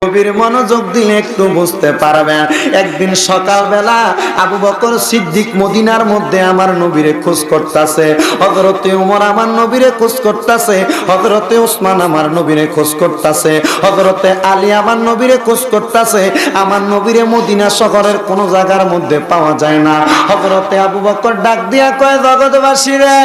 নবীর মনোযোগ দিলে একটু বুঝতে পারবেন। একদিন সকালবেলা আবু বকর সিদ্দিক মদিনার মধ্যে আমার নবীরে খোঁজ করতেছে, হযরতে ওমর আমার নবীরে খোঁজ করতেছে, হযরতে ওসমান আমার নবীরে খোঁজ করতেছে, হযরতে আলী আমার নবীরে খোঁজ করতেছে। আমার নবীরে মদিনা শহরের কোন জায়গার মধ্যে পাওয়া যায় না। হযরতে আবু বকর ডাক দিয়া কয়, জগৎবাসী রে,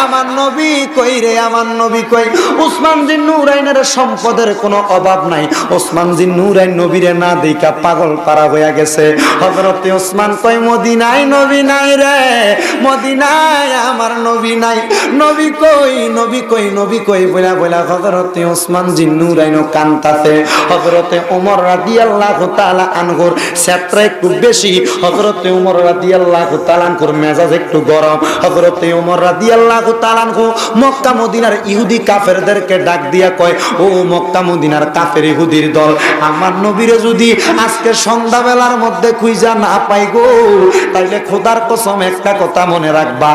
আমার নবী কই রে, আমার নবী কই? ওসমান জিন নুরাইনের সম্পদের কোনো অভাব নাই। ওসমান জিন নুরাইন নবীরে না দেখা পাগল পারা হয়ে গেছে। হযরতে ওসমান কই, মদিনায় নবী নাই রে, মদিনায় আমার নবী নাই। নবী কই, নবী কই, নবী কই বলা বলা হযরতে ওসমান জিন নুরাইন কান্তাছে। হযরতে ওমর রাদিয়াল্লাহু তাআলা আনহুর সেত্রা একটু বেশি, হযরতে ওমর রাদিয়াল্লাহু তাআলা আনহুর মেজাজ একটু গরম। হযরতে ওমর রাদিয়াল্লাহু তাআলা আনহু মক্কা মদিনার ইহুদি কাফেরদেরকে ডাক দিয়া কয়, ও মক্কা মদিনার কাফের ইহুদির দল, আমার নবীরে যদি আজকে সন্ধ্যাবেলার মধ্যে খুঁজা না পাই গো, তাইলে খোদার কসম একটা কথা মনে রাখবা,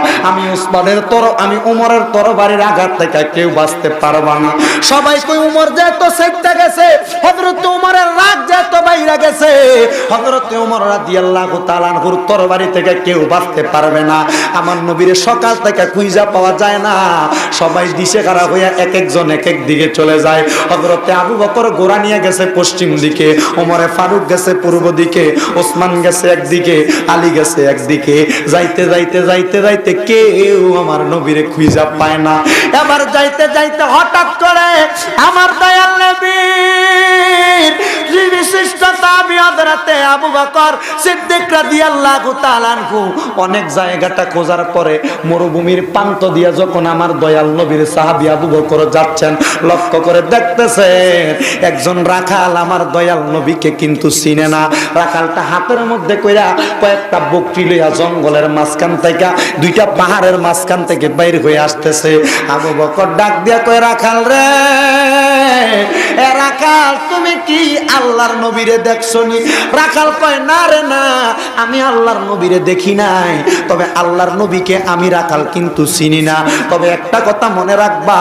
আমি ওমরের তরবারির আঘাত থেকে কেউ বাঁচতে পারবা না। সবাই কই ওমর যেত সেটা গেছে, হযরত ওমরের রাগ যেত বাইরে গেছে, হযরত ওমর রাদিয়াল্লাহু তাআলা আনহুর তরবারি থেকে কেউ বাঁচতে পারবে না। আমার নবীরে সকাল থেকে খুঁজা পাওয়া যায় না। সবাই দিশেহারা হইয়া এক একজন এক এক দিকে চলে যায়। হযরতে আবু বকর গোরা নিয়ে গেছে পশ্চিম দিকে, ওমরে ফারুক গেছে পূর্ব দিকে, ওসমান গেছে একদিকে, আলী গেছে একদিকে। যাইতে যাইতে যাইতে যাইতে কেউ আমার নবীরে খুঁজা পায় না। এবার যাইতে যাইতে হঠাৎ করে আমার দয়াল নবীর বিশিষ্ট তাবী হযরতে আবু বকর সিদ্দিক রাদিয়াল্লাহু তাআলা আনহু অনেক জায়গাটা খোঁজার পরে মরুভূমির প্রান্ত দিয়া যখন আমার দয়াল নবীর সাহাবী আবু বকর যাচ্ছেন, লক্ষ্য করে দেখতেছে একজন রাখাল আমার দয়াল নবীকে কিন্তু চিনে না। রাখালটা হাতের মধ্যে কইরা কয়েকটা বকরি লইয়া জঙ্গলের মাঝখান থেকে, দুইটা পাহাড়ের মাঝখান থেকে বাইর হয়ে আসতেছে। আবু বকর ডাক দিয়া কয়, রাখাল রে, এ রাখাল, তুমি কি আল্লাহর নবীরে দেখছনি? রাখাল কয়, না রে না, আমি আল্লাহর নবীরে দেখি নাই, তবে আল্লাহর নবীকে আমি রাখাল কিন্তু চিনি না। তবে একটা কথা মনে রাখবা,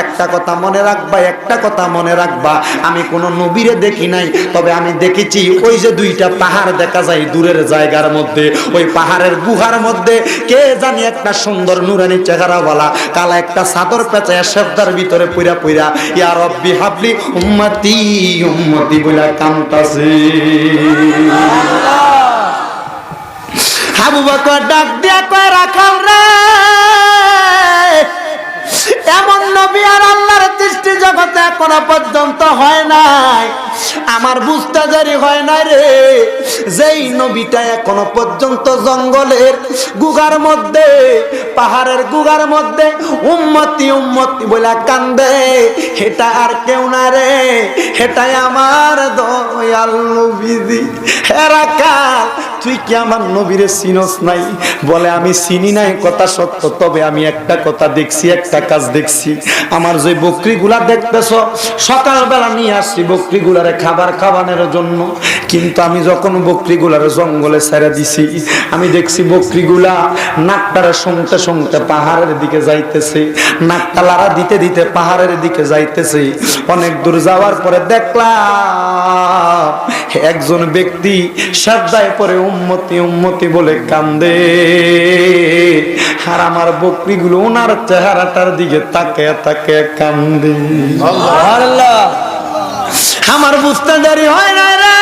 একটা কথা মনে রাখবা, একটা কথা মনে রাখবা, আমি কোন নবীরে দেখি নাই, তবে আমি দেখেছি ওই যে দুইটা পাহাড় দেখা যায় দূরের জায়গার মধ্যে, ওই পাহাড়ের গুহার মধ্যে কে জানি একটা সুন্দর নুরানি চেহারাওয়ালা কালা একটা চাদর পেঁচায় সেজদার ভিতরে পুরা পুরা ইয়া রব্বি হাবলি উম্মতি উম্মতি বলে কান্তাছে। আবু বকর ডাক দিয়া কয়, রাখাল রে, এমন নবী আর আল্লাহর সৃষ্টি জগতে এখনো পর্যন্ত হয় নাই। আমার বুঝতে দেরি হয় না রে, যেই নবীটা এখনো পর্যন্ত জঙ্গলের গুগার মধ্যে, পাহাড়ের গুগার মধ্যে উম্মতি উম্মতি বলে কান্দে, এটা আর কেউ না রে, এটাই আমার দয়াল নবী। হে রাখাল, তুই কি আমার নবীরে চিনস নাই? বলে, আমি চিনি নাই কথা সত্য, তবে আমি একটা কথা দেখছি, একটা কাজ দেখছি। আমার যে বকরিগুলা দেখতেছ, সকালবেলা নিয়ে আসছি বকরিগুলারে খাবার খাওয়ানোর জন্য, কিন্তু আমি যখন বকরিগুলারে জঙ্গলে ছেড়ে দিছি, আমি দেখছি বকরিগুলা নাকটারে শুনতে শুনতে পাহাড়ের দিকে যাইতেছে, নাকটা লাড়া দিতে দিতে পাহাড়ের দিকে যাইতেছে। অনেক দূর যাওয়ার পরে দেখলাম একজন ব্যক্তি সাজদায় পরে উম্মতি উম্মতি বলে কান্দে, আর আমার বকরিগুলো ওনার চেহারাটার দিকে তাকিয়ে তাকিয়ে কান্দে। সুবহানাল্লাহ। আমার বুঝতে দেরি হয় না রে,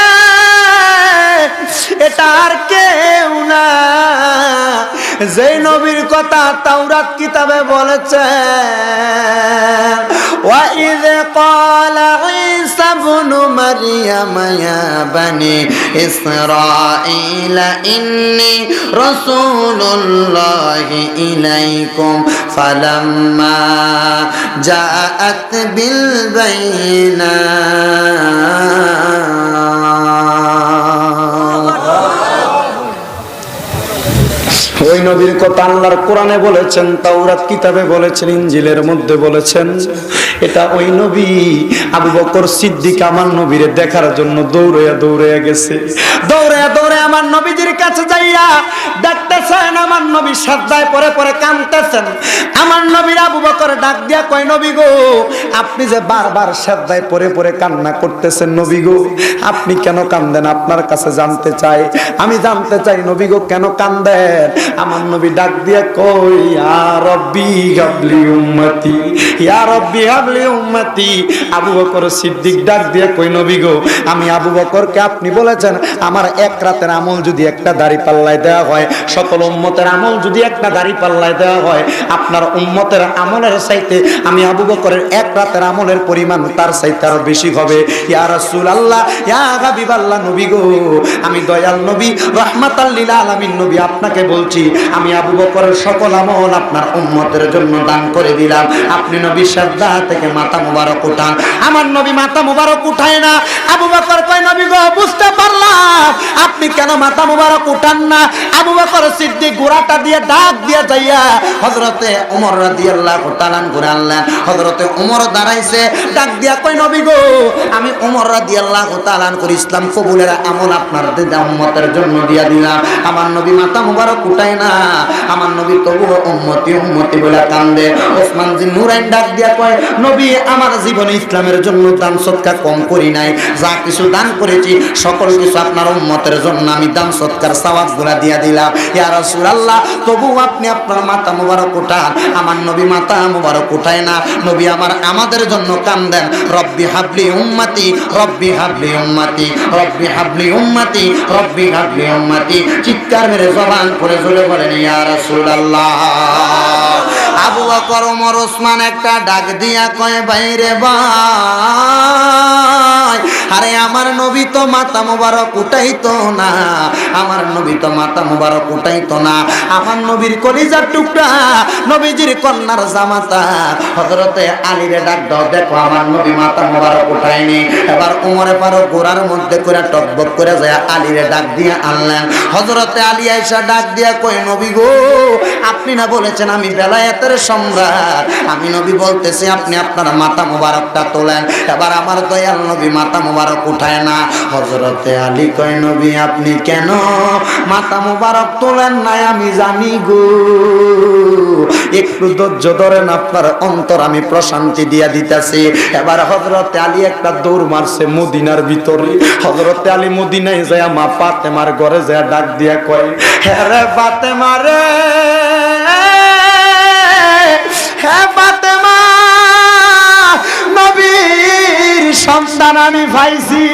এটা আর কেউ না, যে নবীর কথা তাওরাত কিতাবে বলেছে, ওয়া ইয ক্বালা ঈসা ইবনু মারইয়াম ইয়া বানি ইসরাঈলা ইন্নী রাসূলুল্লাহি ইলাইকুম ফালাম্মা জাআত বিল ওই নবীর কথা আল্লাহর কোরআনে বলেছেন, তাওরাত কিতাবে বলেছেন, ইনজিলের মধ্যে বলেছেন। এটা ওই নবী আবু বকর সিদ্দিক আমার নবীরে দেখার জন্য দৌড়াইয়া গেছে। দৌড়ে আমার নবীজির কাছে যাইয়া ডাকতেছেন, আমার নবী সাজদায় পরে পরে কাঁদতেছেন। আমার নবীর আবু বকর ডাক দিয়া কয়, নবী গো, আপনি যে বারবার সাজদায় পরে পরে কান্না করতেছেন, নবী গো আপনি কেন কাঁদেন? আপনার কাছে জানতে চাই, আমি জানতে চাই নবী গো কেন কাঁদেন? আমার নবী ডাক দিয়া কই, ইয়া রব্বি হাবলি উম্মতি, ইয়া রব্বি হাবলি উম্মতি। আবু বকর সিদ্দিক ডাক দিয়া কই, নবী গো আমি আবু বকরকে আপনি বলেছেন আমার এক রাতের আমল যদি একটা দাড়ি পাল্লায় দেওয়া হয়, সকল উম্মতের আমল যদি একটা দাড়ি পাল্লায় দেওয়া হয়, আপনার উম্মতের আমলের চাইতে আমি আবু বকরের এক রাতের আমলের পরিমাণ তার চাইতে আরো বেশি হবে। ইয়া রাসূলুল্লাহ, ইয়া হাবিবাল্লাহ, নবী গো আমি দয়াল নবী রাহমাতাল লিল আলামিন নবী আপনাকে বলছি, আমি আবু বকরের সকল আমল আপনার উম্মতের জন্য দান করে দিলাম। আপনি নবী সাজদা থেকে মাথা মুবারক উঠান। আমার নবী মাথা মুবারক উঠায় না। আবু বকর কয়, নবী গো বুঝতে পারলাম আপনি কেন মাথা মুবারক উঠান না। আবু বকর সিদ্দিক গোড়াটা দিয়ে ডাক দিয়ে যাইয়া হযরতে ওমর রাদিয়াল্লাহু তাআলা ঘুরে আনলেন। হযরতে ওমর দাঁড়াইছে, ডাক দিয়া কয়, নবী গো আমি ওমর রাদিয়াল্লাহু তাআলা করে ইসলাম কবুলের আমল আপনার উম্মতের জন্য দিয়া দিলাম। আমার নবী মাথা মুবারক উঠায় না। আমার নবী তবুও উম্মতি উম্মতি বলে কান্দে। ওসমান জিন নুরাইন ডাক দিয়া কয়, নবী আমার জীবনে ইসলামের জন্য দান সদকা কম করি নাই, যা কিছু দান করেছি সকল কিছু আপনার উম্মতের জন্য আমি দান সদকার সওয়াবগুলো দিয়া দিলাম। ইয়া রাসূলুল্লাহ, তবু আপনি আপনার মাথা মুবারক উঠান। আমার নবী মাথা মুবারক উঠায় না। নবী আমাদের জন্য কান্দেন, রব্বি হাবলি উম্মতি, রব্বি হাবলি উম্মতি, রব্বি হাবলি উম্মতি, রব্বি হাবলি উম্মতি। চিৎকার মেরে জবান করে জোরে বলেন, ইয়া রাসূলুল্লাহ। আবু বকর ওমর ওসমান একটা ডাক দিয়া কয়, বাইরে ভাই, আরে আমার নবী তো মাথা মুবারক উঠাইতো না, আমার নবী তো মাথা মুবারক উঠাইতো না। আমার নবীর কলিজার টুকরা, নবীজির কন্যার জামাতা হযরতে আলীরে ডাক দাও, দেখো আমার নবী মাথা মুবারক উঠায়নি। এবার ওমরে ফারুক গোরার মধ্যে করে টকবক করে যায় আলীরে ডাক দিয়ে আনলেন। হযরতে আলী আয়েশা ডাক দিয়া কয়, নবী গো আপনি না বলেছেন আমি বেলায়েতের সম্রাট, আমি নবী বলতেছি আপনি আপনার মাথা মুবারকটা তোলেন। এবার আমার দয়াল নবী মাথা মুবারক উঠায় না। হযরতে আলী কয়, নবী আপনি কেন মাথা মুবারক তোলেন নাই আমি জানি গো, একটু ধৈর্য ধরেন, আপনার অন্তর আমি প্রশান্তি দিয়া দিতেছি। এবার হযরতে আলী একটা দৌড় মারছে মদিনার ভিতরে। হযরতে আলী মদিনায় যায় মা ফাতেমার ঘরে যায় ডাক দিয়া কয়, হে রে ফাতেমা রে, হে ফাতেমা, নবীর সন্তান আমি পাইছি।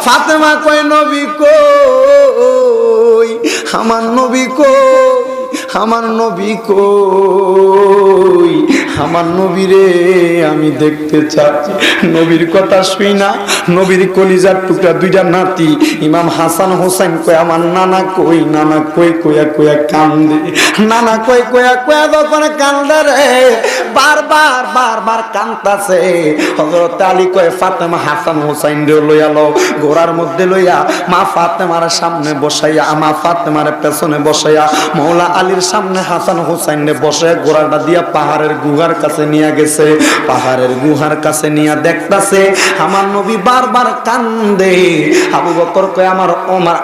ফাতেমা কয়, নবী কই, আমার নবী কই, আমার নবী কই, আমার নবীরে আমি দেখতে চাচ্ছি। নবীর কথা শুই না, নবীর কলিজার টুকরা দুইটা নাতি ইমাম হাসান হোসেন কয়, আমার নানা কই, নানা কই কইয়া কইয়া কান্দে, নানা কই কইয়া কইয়া যখন কান্দে রে, বারবার বারবার কান্দাছে। হযরত আলী কয়, ফাতেমা হাসান হোসেন রে লইয়া লও, ঘোড়ার মধ্যে লইয়া মা ফাতেমার সামনে বসাইয়া, মা ফাতেমার পেছনে বসাইয়া, মওলা আলীর সামনে হাসান হোসেন রে বসাইয়া ঘোড়াটা দিয়া পাহাড়ের গুহার কাছে নিয়ে গেছে। পাহাড়ের গুহার কাছে নিয়ে দেখতাছে আমার নবী বারবার কান্দে। আবু বকর কয়, আমার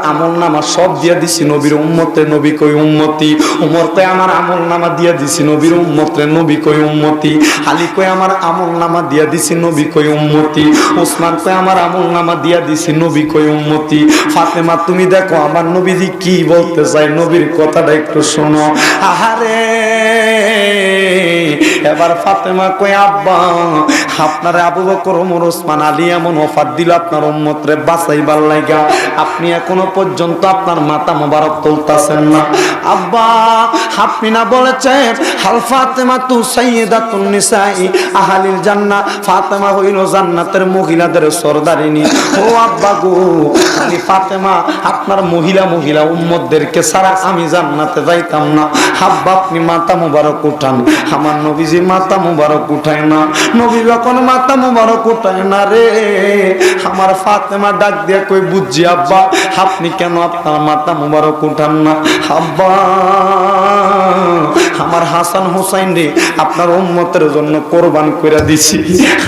আমল নামা সব দিয়া দিছি নবীর উম্মতে, নবী কই উম্মতি। ওমর কয়, আমার আমল নামা দিয়া দিছি নবীর উম্মতে, নবী কই উম্মতি। আলী কয়, আমার আমল নামা দিয়া দিছি নবী কই উম্মতি। ওসমান কয়, আমার আমল নামা দিয়া দিছি নবী কই উম্মতি। ফাতেমা তুমি দেখো আমার নবীজি কি বলতে চায়, নবীর কথাটা একটু শোনো। আহারে, এবার ফাতেমা কয়, আব্বা আপনার আবু বকর ওমর ওসমান আলী এমন অফার দিল আপনার উম্মতরে বাঁচাইবার লাগা, আপনি এখনো পর্যন্ত আপনার মাথা মোবারক তুলতাছেন না। আব্বা আপনি না বলেছেন হাল ফাতেমা তু সাইয়্যিদাতুন নিসাই আহলিল জান্নাহ, ফাতেমা হইল জান্নাতের মহিলাদের সরদারিনী। ও আব্বা গো, আমি ফাতেমা আপনার মহিলা উম্মতদেরকে ছাড়া আমি জান্নাতে যাইতাম না। আব্বা আপনি মাথা মোবারক উঠান। আমার নবীজি মাথা মোবারক উঠায় না। নবী যখন মাথা মোবারক উঠায় না রে, আমার ফাতেমা ডাক দিয়ে কই, বুঝছি আব্বা আপনি কেন আপনার মাথা মোবারক উঠান না। আব্বা আমার হাসান হোসাইন রে আপনার উম্মতের জন্য কোরবান করে দিছি।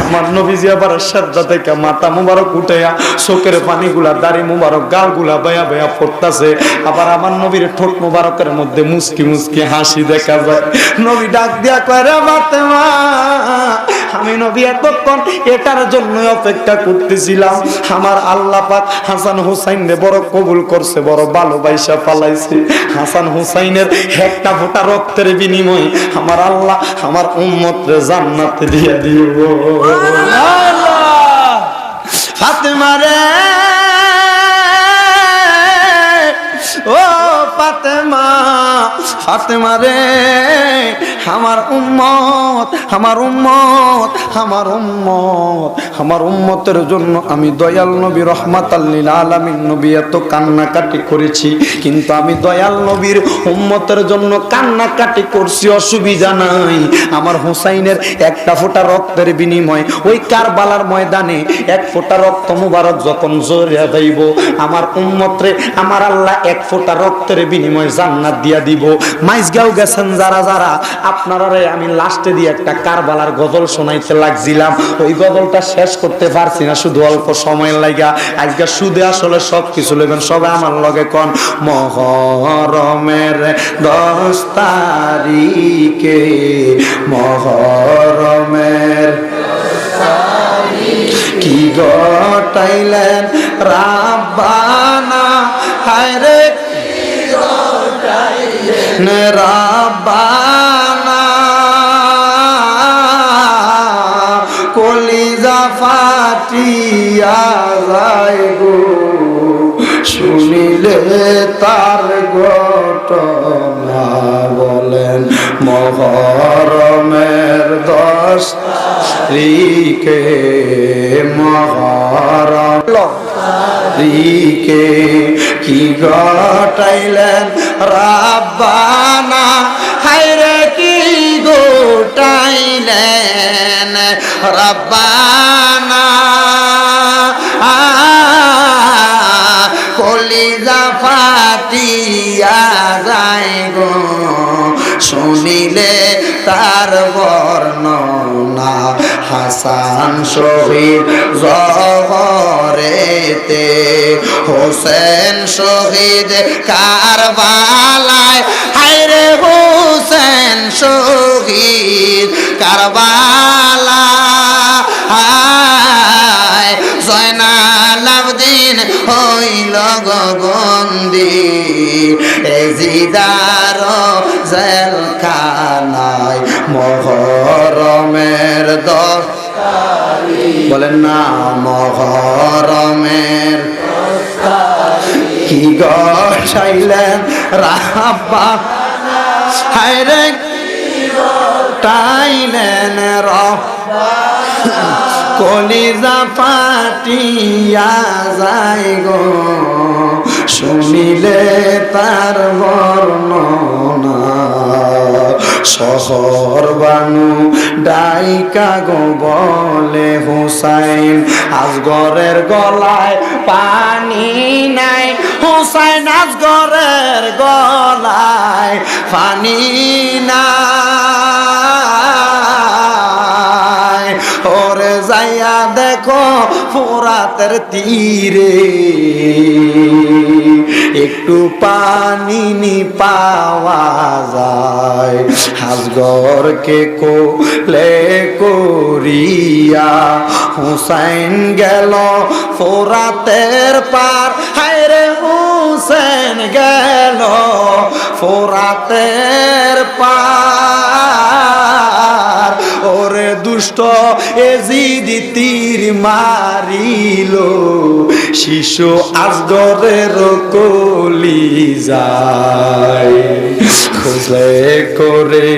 আমার নবীজি আবার সাজদা থেকে মাথা মুবারক উঠাইয়া চোখের পানিগুলা দাড়ি মুবারক গালগুলা বায়া বায়া পড়তাছে। আবার আমার নবীর ঠোঁট মুবারকের মধ্যে মুস্কি মুস্কি হাসি দেখা যায়। নবী ডাক দিয়া কয়, রে ফাতেমা, আমি নবী এতক্ষণ এটার জন্য অপেক্ষা করতেছিলাম। আমার আল্লাহ পাক হাসান হুসাইন রে বড় কবুল করছে, বড় ভালোবাসা পালাইছে। হাসান হুসাইনের একটা ফোঁটা রক্তের বিনিময়ে আমার আল্লাহ আমার উম্মতরে জান্নাতে দিয়ে দিব। ফাতেমা রে, ও ফাতেমা, ফাতেমা রে, আমার উম্মত, আমার উম্মত, আমার উম্মত, আমার উম্মতের জন্য আমি দয়াল নবী রহমাতাল লিল আলামিন নবী এত কান্নাকাটি করেছি, কিন্তু আমি দয়াল নবীর উম্মতের জন্য কান্নাকাটি করছি, অসুবিধা নাই। আমার হুসাইনের একটা ফোঁটা রক্তের বিনিময় ওই কারবালার ময়দানে এক ফোঁটা রক্ত মুবারক যখন জড়িয়ে যাইব, আমার উম্মতরে আমার আল্লাহ এক ফোঁটা রক্তের বিনিময় জান্নাত দিয়া দিব। মাইজগাঁও গেছেন যারা যারা, আপনারা আমি লাস্টে দিয়ে একটা কারবালার গজল শোনাইতে লাগছিলাম, ওই গজলটা শেষ করতে পারছি না, শুধু অল্প সময় লাগা। আজকে সুদে আসলে সব কিছু লেবেন, সবাই আমার লগে কন, মহরমের 10 তারিখে, মহরমের কি গটাইলেন রাব্বানা, হায় রে রাব্বানা, কলিজা ফাটিয়া যায় গো শুনিলে তার ঘটনা। বলেন মহরমের 10 তারিখে, মহরম তারিখে কি ঘটাইলেন রাব্বানা, হায়রে কি ঘটাইলেন রাব্বানা, কলিজা ফাটিয়া যায় গো শুনিলে তার বর্ণনা। হাসান শহীদ জহরেতে, হোসেন শহীদ কারবালায়, হায়রে হোসেন শহীদ কারবালায়, জয়নাল আবদিন হইল গবন্দি এজিদার জেলখানায়। মহরমের 10 তারিখ, বলেন না মহরমের 10 তারিখ কি গটাইলেন রাব্বানা, হায়রে কি গটাইলেন রাব্বানা, কলিজা ফাটিয়া যায় গো শুনিলে তার বর্ণনা। শহর বানু ডাইকা গো বলে হুসাইন, আসগরের গলায় পানি নাই, হুসাইন আসগরের গলায় পানি নাই। ওরে যাইয়া দেখো ফোরাতের তীরে, একটু পানি নি পাওয়া যায়। আসগরকে কোলে করিয়া হুসাইন গেল ফোরাতের পার, হায়রে হুসেন গেল ফোরাতের পার। ওরে দুষ্ট এজিদি তীর মারিল শিশু আসগরের কলিজায়, খুঁজলে করে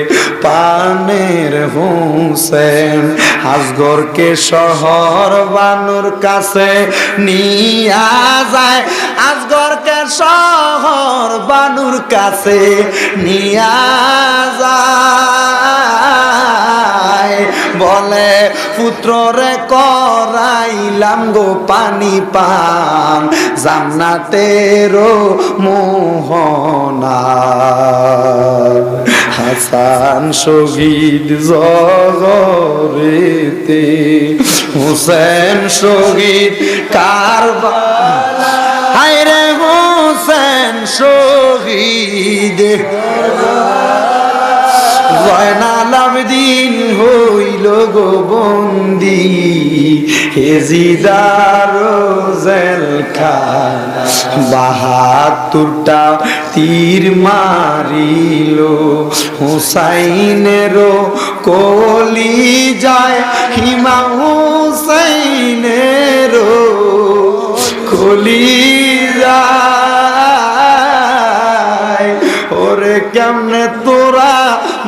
পানের হুসেন আসগরকে শহর বানুর কাছে নিয়া যায়, আসগরকে শহর বানুর কাছে নিয়া যায়। যায়, বলে পুত্র রে করাইলাম গো পানি পান জান্নাতেরও মোহনা। হাসান শহীদ জগরেতে, হুসেন শহীদ কারবালা, হায় রে হুসেন শহীদ জয়নাল আবেদিন হইল গো বন্দি, হেজিদার জেলখানা ৭২টা তীর মারিল, হুসাইনেরও কলি যায়, ইমাম হুসাইনেরও কলি যায়। ওরে কেমনে তোরা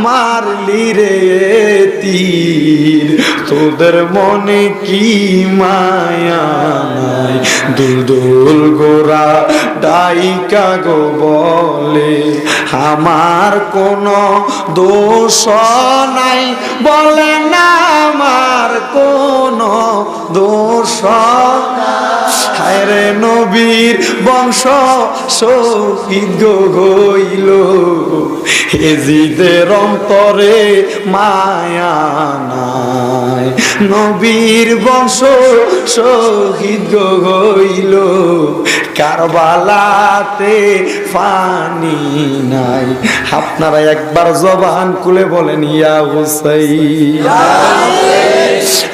মারলি রে তীর, তোদের মনে কি মায়া নাই? দুলদুল গোরা ডাইকা গো বলে আমার কোনো দোষ নাই, বলে না আমার কোনো দোষ নাই। হায় রে নবীর বংশ শহীদ হইল, এজিদের অন্তরে মায়া নাই। নবীর বংশ শহীদ হইল, কারবালাতে পানি নাই। আপনারা একবার জবান খুলে বলেন ইয়া হুসাইন,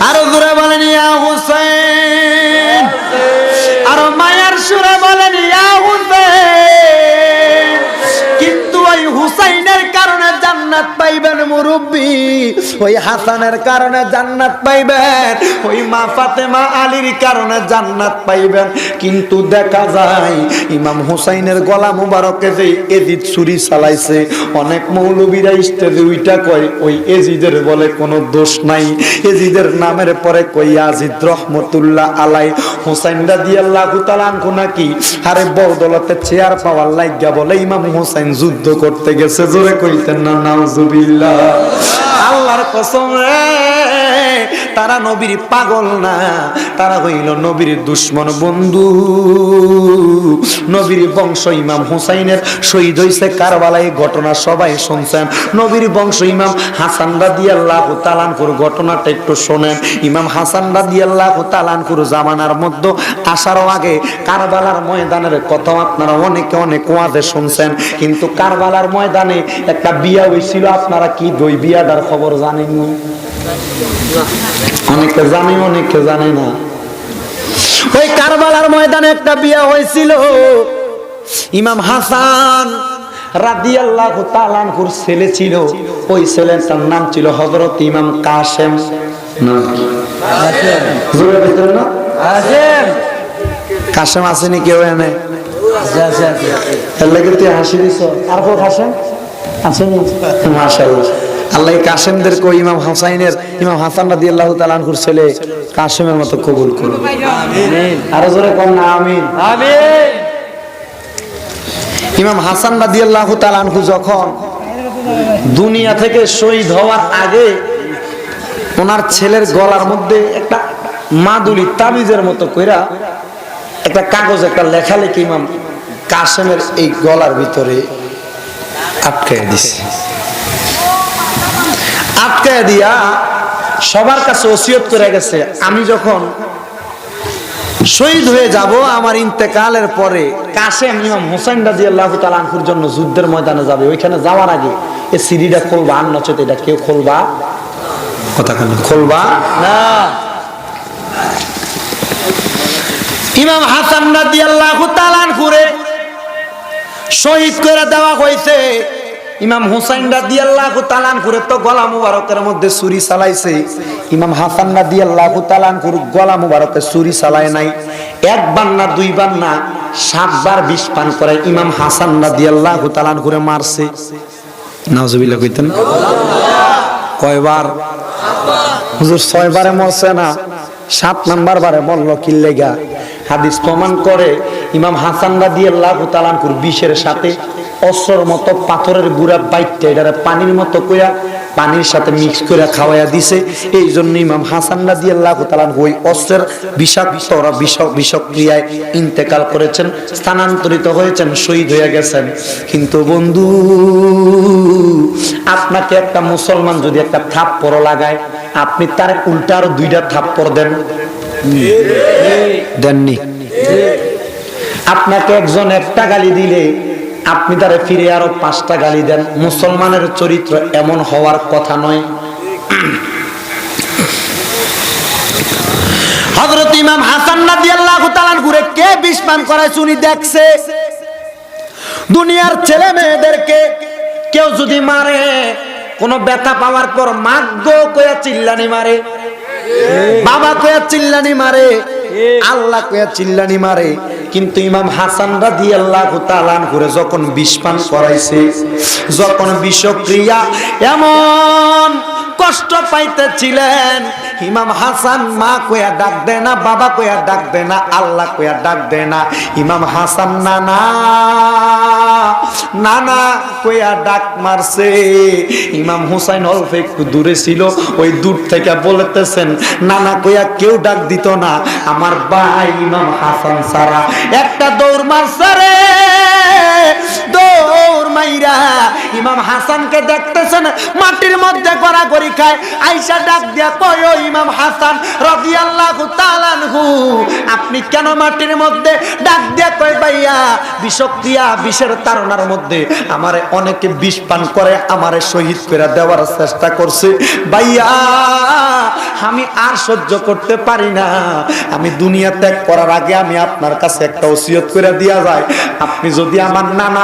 আরো জোরে বলেন ইয়া হুসাইন, আরো মায়ার সুরে বলেন ইয়া হুসাইন। কিন্তু ওই হুসাইনের কারণে জান্নাত পাইবেন মুরব্বি, ওই হাসানের কারণে জান্নাত পাইবেন, ওই মা ফাতেমা আলীর কারণে জান্নাত পাইবেন। কিন্তু দেখা যায় ইমাম হুসাইনের গলা মুবারকে যে এজিদ ছুরি চালাইছে, অনেক মৌলবীরা স্টেজে উইটা কয় ওই এজিদের বলে কোনো দোষ নাই, এজিদের নামের পরে কই আজিদ রহমতুল্লাহ আলাই। হুসাইন রাদিয়াল্লাহু তাআলা আনহু নাকি আরে বদৌলতে চেয়ার পাওয়ার লাগিয়া বলে ইমাম হুসাইন যুদ্ধ করতে গেছে। জোরে কইতেন না নাউজুবিল্লাহ। আল্লাহর কসম রে, তারা নবীর পাগল না, তারা হইল নবীর দুশমন বন্ধু। নবীর বংশ ইমাম হুসাইনের শহীদ হইছে কারবালায়, ঘটনা সবাই শুনছেন। নবীর বংশ ইমাম হাসান রাদিয়াল্লাহু তাআলা আনহুর ঘটনাটা একটু শোনেন। ইমাম হাসান রাদিয়াল্লাহু তাআলা আনহুর জামানার মধ্যে আসারও আগে কারবালার ময়দানের কথা আপনারা অনেকে অনেক ওয়াজে শুনছেন, কিন্তু কারবালার ময়দানে একটা বিয়া হয়েছিল। আপনারা কি দই বিয়াটার খবর জানেন না? অনেকে জানে অনেকে জানে না। ওই কারবালার ময়দানে একটা বিয়া হয়েছিল। ইমাম হাসান রাদিয়াল্লাহু তাআলা আনহুর ছেলে ছিল, ওই ছেলেটার নাম ছিল হযরত ইমাম কাসেম। নাম কি? কাসেম। জোরে বলেন না? কাসেম। কাসেম আসেনি কেউ এনে? আছে আছে আছে। এর লাগি তুই হাসি দিছ। আর কেউ কাসেম আসেনি? মাশাআল্লাহ। আল্লাহ কাসেমদের কো ইমাম হুসাইনের, ইমাম হাসান রাদিয়াল্লাহু তাআলা আনহুর ছেলে কাসেমের মতো কবুল করুন। আমিন। আর জোরে কোন না আমিন। আমিন। ইমাম হাসান রাদিয়াল্লাহু তাআলা আনহু যখন দুনিয়া থেকে শহীদ হওয়ার আগে ওনার ছেলের গলার মধ্যে একটা মাদুলি তাবিজের মতো কইরা একটা কাগজ, একটা লেখালেখি ইমাম কাসেমের এই গলার ভিতরে আটকায় দিছে। আটকায় দিয়া সবার কাছে ওসিয়ত করে গেছে, আমি যখন শহীদ হয়ে যাব, আমার ইন্তেকালের পরে কাসেম ইমাম হুসাইন রাদিয়াল্লাহু তাআলা আনহুর জন্য যুদ্ধের ময়দানে যাবে। ওইখানে যাওয়ার আগে এই সিঁড়িটা খুলবা, আর নচেত এটা কেউ খুলবা, কথা খুলবা না। ইমাম হাসান রাদিয়াল্লাহু তাআলা আনহুরে শহীদ করে দেওয়া হয়েছে। ইমাম হুসাইন রাদিয়াল্লাহু তাআলা আনহুরে তো গলা মুবারকের মধ্যে ছুরি চালাইছে, ইমাম হাসান রাদিয়াল্লাহু তাআলা আনহুর গলা মুবারকে ছুরি চালায় নাই। একবার না দুইবার না 7 বার বিষ পান করে ইমাম হাসান রাদিয়াল্লাহু তাআলা আনহুরে মারছে। নাউজুবিল্লাহ কইতেন। কয়বার? হুজুর 6 বারে মরছে না, 7 নাম্বার বারে মরল কি লেগা? হাদিস প্রমাণ করে ইমাম হাসান রাদিয়াল্লাহু তাআলা আনহুর বিষের সাথে অস্ত্রের মতো পাথরের গুড়া বাইটটা এটারে পানির মতো কইরা পানির সাথে মিক্স করে খাওয়াইয়া দিছে। এই জন্য ইমাম হাসান রাদিয়াল্লাহু তাআলা ওই অস্ত্রের বিষাক্ত বিষক্রিয়ায় ইন্তেকাল করেছেন, স্থানান্তরিত হয়েছেন, শহীদ হয়ে গেছেন। কিন্তু বন্ধু, আপনাকে একটা মুসলমান যদি একটা থাপ্পড় লাগায়, আপনি তার উল্টা আরো 2টা থাপ্পড় দেন, দেননি? আপনাকে একজন একটা গালি দিলে আপনি তারে ফিরে আরো 5টা গালি দেন। মুসলমানের চরিত্র এমন হওয়ার কথা নয়। হযরত ইমাম হাসান রাদিয়াল্লাহু তাআলা ঘুরে কে বিষ পান করায় উনি দেখছে। দুনিয়ার ছেলে মেয়েদেরকে কেউ যদি মারে, কোন ব্যথা পাওয়ার পর মাগো কইয়া চিল্লানি মারে, বাবা কইয়া চিল্লানি মারে, আল্লাহ কইয়া চিল্লানি মারে। কিন্তু ইমাম হাসান রাদিয়াল্লাহু তাআলা আনহুরে যখন বিষ পান করাইছে, যখন বিষক্রিয়া এমন কষ্ট পাইতেছিলেন, ইমাম হাসান মা কইয়া ডাক দেয় না, বাবা কইয়া ডাক দেয় না, আল্লাহ কইয়া ডাক দেয় না, ইমাম হাসান নানা নানা কইয়া ডাক মারছে। ইমাম হুসাইন অল্প একটু দূরে ছিল, ওই দূর থেকে বলতেছেন নানা কইয়া কেউ ডাক দিত না, আমার ভাই ইমাম হাসান সারা একটা দৌড় মারছে রে। দৌড় মাইরা ইমাম হাসানকে দেখতেছেন মাটির মধ্যে গড়াগড়ি খায়, আইসা ডাক দিয়া কয় ও ইমাম হাসান রাদিয়াল্লাহু তাআলা আনহু, আপনি কেন মাটির মধ্যে? ডাক দিয়া কয় ভাইয়া, বিষক্রিয়া বিষের তাড়নার মধ্যে আমারে অনেকে বিষ পান করে আমারে শহীদ করে দেওয়ার চেষ্টা করছে ভাইয়া, আমি আর সহ্য করতে পারি না, আমি দুনিয়া ত্যাগ করার আগে আমি আপনার কাছে একটা ওসিয়ত করে দিয়া যায়, আপনি যদি আমার নানা